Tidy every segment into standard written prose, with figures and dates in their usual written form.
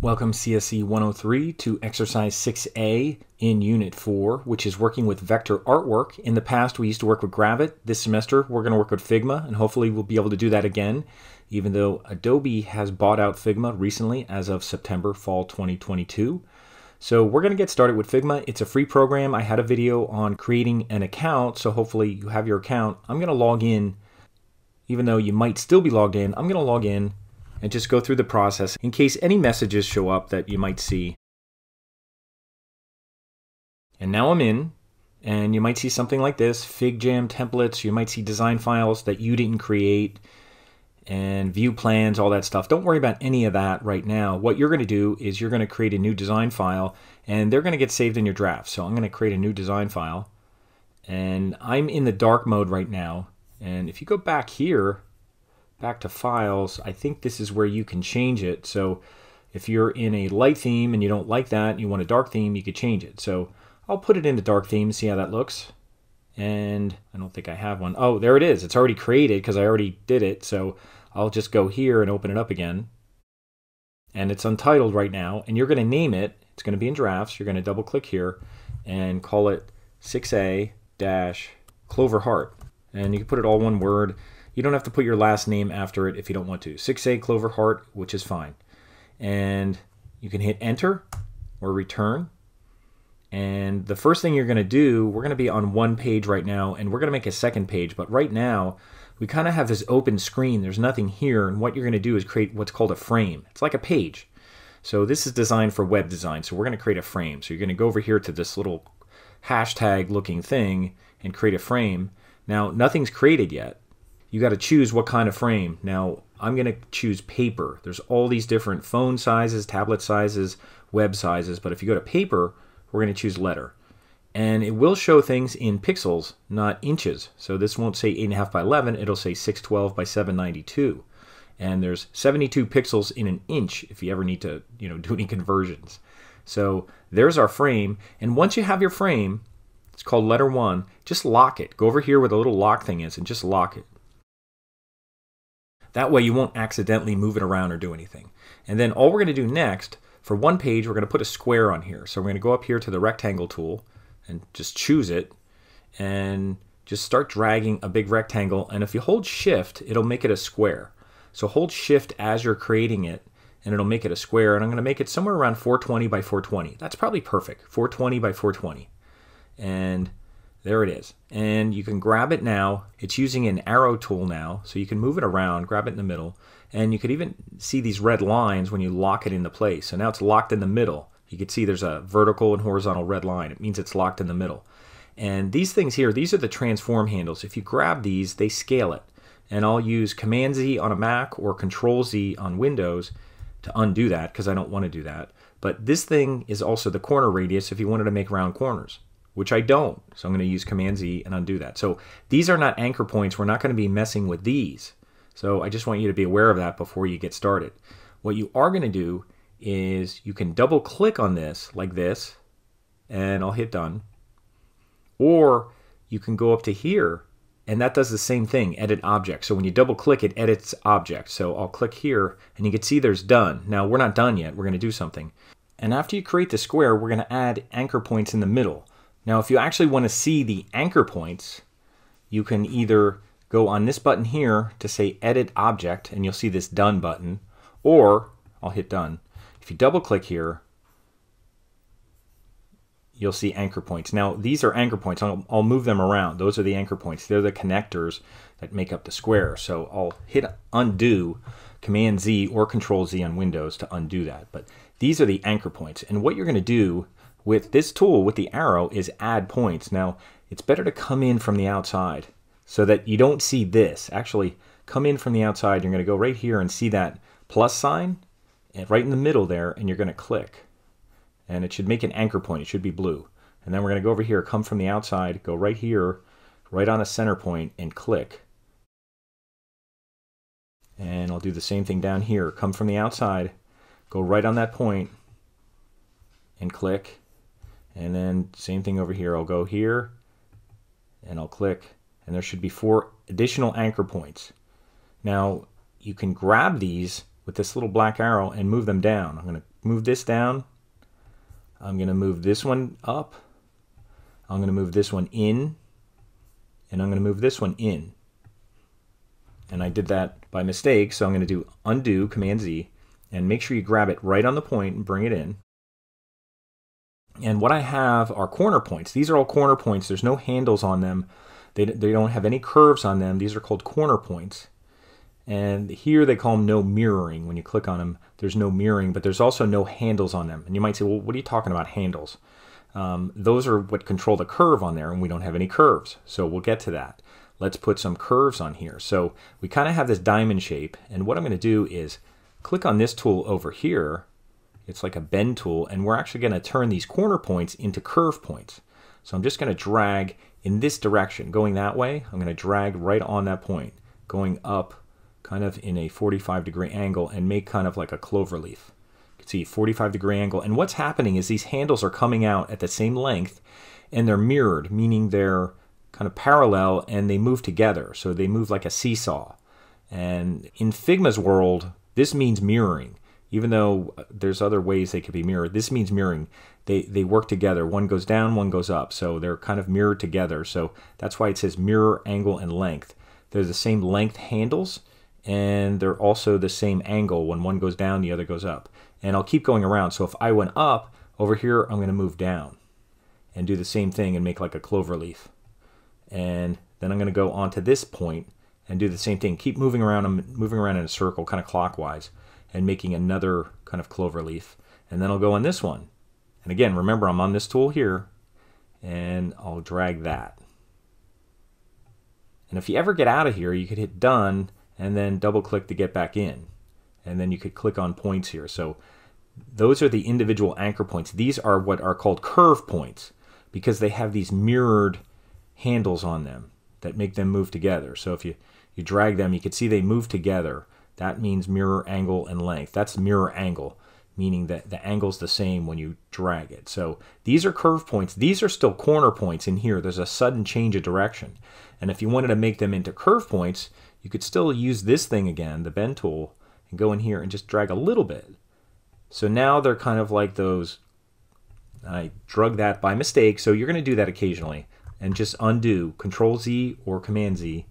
Welcome CSC103 to exercise 6A in Unit 4, which is working with vector artwork. In the past we used to work with Gravit. This semester we're going to work with Figma, and hopefully we'll be able to do that again, even though Adobe has bought out Figma recently as of September, fall 2022. So we're going to get started with Figma. It's a free program. I had a video on creating an account, so hopefully you have your account. I'm going to log in, even though you might still be logged in. I'm going to log in and just go through the process in case any messages show up that you might see. And now I'm in, and you might see something like this: FigJam templates. You might see design files that you didn't create, and view plans, all that stuff. Don't worry about any of that right now. What you're going to do is you're going to create a new design file, and they're going to get saved in your draft. So I'm going to create a new design file, and I'm in the dark mode right now. And if you go back here, back to files, I think this is where you can change it. So if you're in a light theme and you don't like that and you want a dark theme, you could change it. So I'll put it into dark theme, see how that looks. And I don't think I have one. Oh, there it is. It's already created because I already did it. So I'll just go here and open it up again. And it's untitled right now. And you're going to name it. It's going to be in drafts. You're going to double click here and call it 6A-Clover-Heart. And you can put it all one word. You don't have to put your last name after it if you don't want to. 6A Clover-Heart, which is fine. And you can hit enter or return. And the first thing you're going to do, we're going to be on one page right now, and we're going to make a second page. But right now, we kind of have this open screen. There's nothing here. And what you're going to do is create what's called a frame. It's like a page. So this is designed for web design. So we're going to create a frame. So you're going to go over here to this little hashtag looking thing and create a frame. Now, nothing's created yet. You got to choose what kind of frame. Now, I'm going to choose paper. There's all these different phone sizes, tablet sizes, web sizes. But if you go to paper, we're going to choose letter. And it will show things in pixels, not inches. So this won't say 8.5 by 11. It'll say 612 by 792. And there's 72 pixels in an inch if you ever need to, do any conversions. So there's our frame. And once you have your frame, it's called letter 1. Just lock it. Go over here where the little lock thing is and just lock it. That way you won't accidentally move it around or do anything. And then all we're going to do next, for one page, we're going to put a square on here. So we're going to go up here to the rectangle tool and just choose it and just start dragging a big rectangle. And if you hold shift, it'll make it a square. So hold shift as you're creating it and it'll make it a square. And I'm going to make it somewhere around 420 by 420. That's probably perfect. 420 by 420. And there it is. And you can grab it now. It's using an arrow tool now, so you can move it around, grab it in the middle, and you could even see these red lines when you lock it into place. So now it's locked in the middle. You can see there's a vertical and horizontal red line. It means it's locked in the middle. And these things here, these are the transform handles. If you grab these, they scale it. And I'll use Command-Z on a Mac or Control-Z on Windows to undo that, because I don't want to do that. But this thing is also the corner radius if you wanted to make round corners, which I don't. So I'm going to use Command-Z and undo that. So these are not anchor points. We're not going to be messing with these. So I just want you to be aware of that before you get started. What you are going to do is you can double click on this like this, and I'll hit done. Or you can go up to here, and that does the same thing, edit object. So when you double click, it edits object. So I'll click here, and you can see there's done. Now we're not done yet. We're going to do something. And after you create the square, we're going to add anchor points in the middle. Now, if you actually want to see the anchor points, you can either go on this button here to say Edit Object, and you'll see this Done button, or I'll hit Done. If you double click here, you'll see anchor points. Now, these are anchor points. I'll move them around. Those are the anchor points. They're the connectors that make up the square. So I'll hit Undo, Command-Z or Control-Z on Windows to undo that. But these are the anchor points. And what you're going to do with this tool, with the arrow, is add points. Now, it's better to come in from the outside so that you don't see this. Actually, come in from the outside. You're going to go right here and see that plus sign and right in the middle there, and you're going to click. And it should make an anchor point. It should be blue. And then we're going to go over here, come from the outside, go right here, right on a center point, and click. And I'll do the same thing down here. Come from the outside, go right on that point, and click. And then same thing over here. I'll go here and I'll click, and there should be 4 additional anchor points. Now you can grab these with this little black arrow and move them down. I'm going to move this down. I'm going to move this one up. I'm going to move this one in. And I'm going to move this one in. And I did that by mistake, so I'm going to do undo, Command Z, and make sure you grab it right on the point and bring it in. And what I have are corner points. These are all corner points. There's no handles on them. They don't have any curves on them. These are called corner points. And here they call them no mirroring. When you click on them, there's no mirroring, but there's also no handles on them. And you might say, well, what are you talking about, handles? Those are what control the curve on there, and we don't have any curves. So we'll get to that. Let's put some curves on here. So we kind of have this diamond shape, and what I'm going to do is click on this tool over here. It's like a bend tool, and we're actually going to turn these corner points into curve points. So I'm just going to drag in this direction. Going that way, I'm going to drag right on that point, going up kind of in a 45-degree angle and make kind of like a clover leaf. You can see 45-degree angle. And what's happening is these handles are coming out at the same length, and they're mirrored, meaning they're kind of parallel and they move together. So they move like a seesaw. And in Figma's world, this means mirroring. Even though there's other ways they could be mirrored, this means mirroring. They work together. One goes down, one goes up. So they're kind of mirrored together. So that's why it says mirror, angle, and length. They're the same length handles, and they're also the same angle. When one goes down, the other goes up. And I'll keep going around. So if I went up, over here, I'm going to move down and do the same thing and make like a clover leaf. And then I'm going to go onto this point and do the same thing. Keep moving around. I'm moving around in a circle, kind of clockwise, and making another kind of clover leaf. And then I'll go on this one. And again, remember, I'm on this tool here, and I'll drag that. And if you ever get out of here, you could hit done and then double click to get back in. And then you could click on points here. So those are the individual anchor points. These are what are called curve points because they have these mirrored handles on them that make them move together. So if you drag them, you can see they move together. That means mirror, angle, and length. That's mirror angle, meaning that the angle's the same when you drag it. So these are curve points. These are still corner points in here. There's a sudden change of direction. And if you wanted to make them into curve points, you could still use this thing again, the bend tool, and go in here and just drag a little bit. So now they're kind of like those. I drug that by mistake, so you're going to do that occasionally. And just undo, Control Z or Command Z.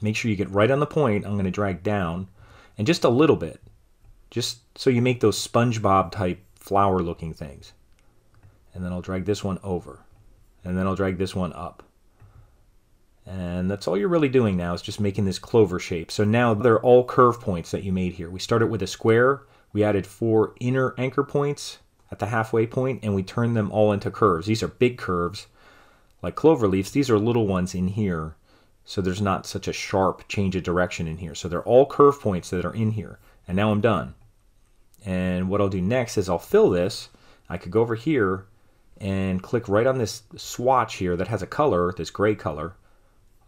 Make sure you get right on the point. I'm going to drag down, and just a little bit, just so you make those SpongeBob type flower looking things. And then I'll drag this one over, and then I'll drag this one up. And that's all you're really doing now is just making this clover shape. So now they're all curve points that you made here. We started with a square. We added 4 inner anchor points at the halfway point, and we turned them all into curves. These are big curves, like clover leaves. These are little ones in here. So there's not such a sharp change of direction in here. So they're all curve points that are in here. And now I'm done. And what I'll do next is I'll fill this. I could go over here and click right on this swatch here that has a color, this gray color.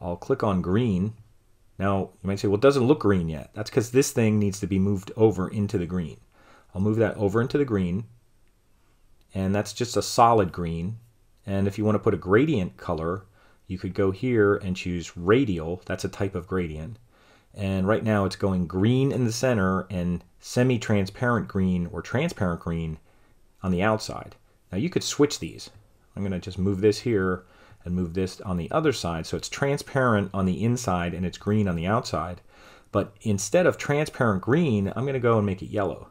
I'll click on green. Now you might say, well, it doesn't look green yet. That's because this thing needs to be moved over into the green. I'll move that over into the green. And that's just a solid green. And if you want to put a gradient color, you could go here and choose radial. That's a type of gradient. And right now it's going green in the center and semi-transparent green or transparent green on the outside. Now you could switch these. I'm going to just move this here and move this on the other side. So it's transparent on the inside and it's green on the outside. But instead of transparent green, I'm going to go and make it yellow.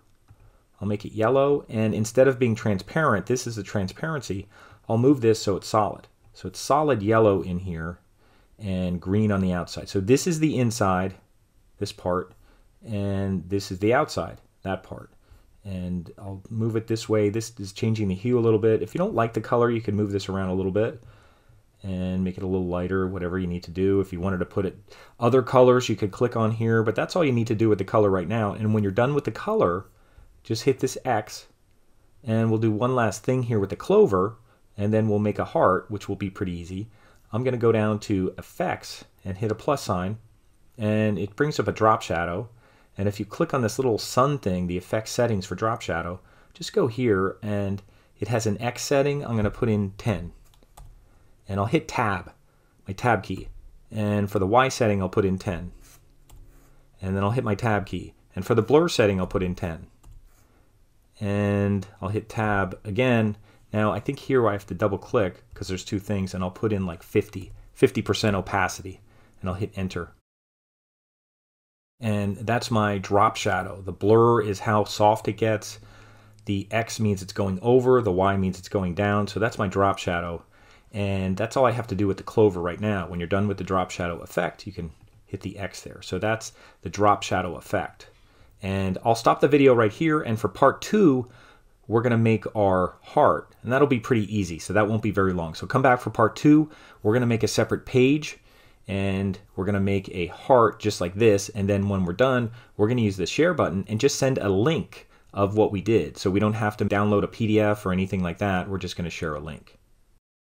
I'll make it yellow, and instead of being transparent, this is the transparency, I'll move this so it's solid. So it's solid yellow in here and green on the outside. So this is the inside, this part, and this is the outside, that part. And I'll move it this way. This is changing the hue a little bit. If you don't like the color, you can move this around a little bit and make it a little lighter, whatever you need to do. If you wanted to put it other colors, you could click on here, but that's all you need to do with the color right now. And when you're done with the color, just hit this X, and we'll do one last thing here with the clover, and then we'll make a heart, which will be pretty easy. I'm going to go down to Effects and hit a plus sign, and it brings up a drop shadow. And if you click on this little sun thing, the effect settings for drop shadow, just go here, and it has an X setting. I'm going to put in 10. And I'll hit Tab, my Tab key. And for the Y setting, I'll put in 10. And then I'll hit my Tab key. And for the blur setting, I'll put in 10. And I'll hit tab again. Now I think here I have to double click because there's two things, and I'll put in like 50% opacity, and I'll hit enter. And that's my drop shadow. The blur is how soft it gets. The X means it's going over, the Y means it's going down. So that's my drop shadow. And that's all I have to do with the Clover right now. When you're done with the drop shadow effect, you can hit the X there. So that's the drop shadow effect. And I'll stop the video right here. And for part 2, we're going to make our heart. And that'll be pretty easy. So that won't be very long. So come back for part 2. We're going to make a separate page. And we're going to make a heart just like this. And then when we're done, we're going to use the share button and just send a link of what we did. So we don't have to download a PDF or anything like that. We're just going to share a link.